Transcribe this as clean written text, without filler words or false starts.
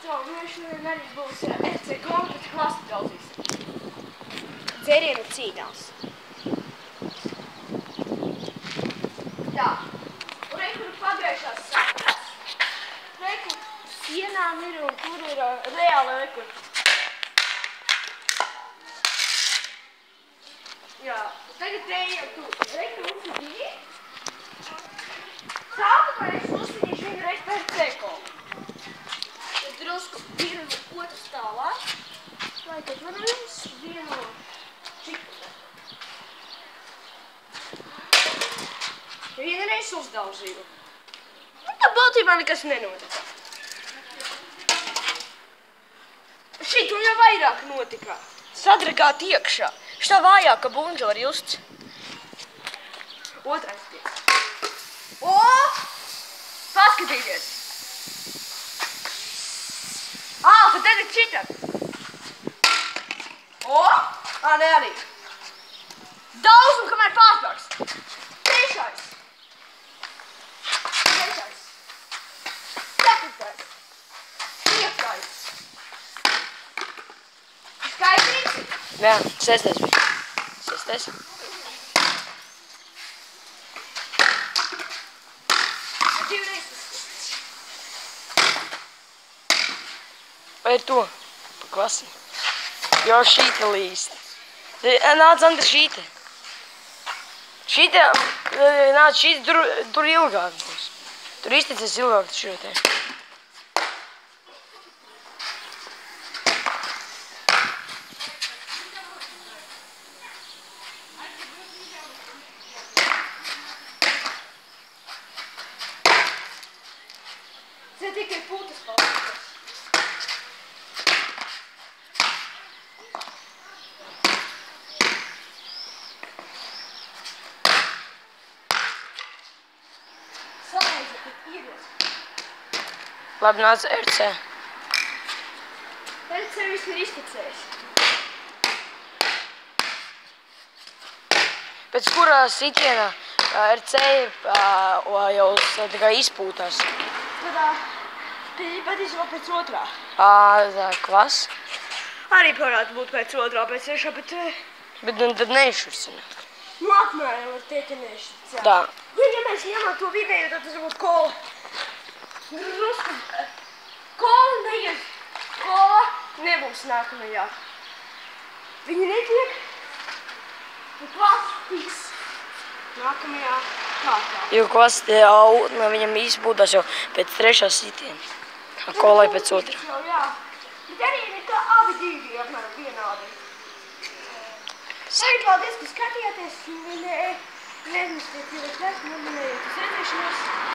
atkal mēs šodien arī būs FC konkrēti klasi draudzīsim. Dzērienu cīņās. Tā. Un rekur pagājušās sakas. Rekur sienām ir un tur ir reāli rekur. Jā. Tagad ejam tur. Rekur mums ir divi. Sākumais uzsiņš viņu reiz pēc cekolu. Tad drusku vienu no otru stāvāk. Lai tad varējums vienu čikuta. Vienreiz uzdauzīju. Un tā būtībā nekas nenotika. Šitu jau vairāk notika. Sadragāt iekšā. Šitā vājāka bunža var just. Otrais tiek. O! Paskatīties! Tad tagad šitam. O! Ne arī. Daudz un kamēr pārspārks. Trešais. Trešais. Ceturtais. Piektais. Skaidrīgs? Jā, sestais bija. Sestais. Divreiz. Vai ir to? Pa klasi. Jo šīta līst. Nāc, Andri, šīta. Šīta, nāc, šīta tur ilgāk būs. Tur izticies ilgāk šo te. Te tikai putas palīdzēs. Salaizi, kad iedies. Labi, nāc RC. RC viss ir izticējis. Pēc kurā sitienā RC jau tikai izpūtās. Patiesībā pēc otrā. Tā klas. Arī varētu būt pēc otrā, pēc trešā, bet... Bet tad neizšursina. Nu, apmēram var teikt, ka nešķicā. Tā. Ja mēs ņemam to vidēju, tad tas būtu kola. Drusku. Kola neies. Kola nebūs nākamajā. Viņi netiek. Un klās tiks nākamajā kārtā. Jo klas viņam izpūtās jau pēc trešā sitiena. Kolai pēc otrā. Jā. Bet arī ir tā abi divi apmēram vienādi. Arī paldies, ka skatījāties. Nezinu, ka ir neminējiet uz redzēšanos.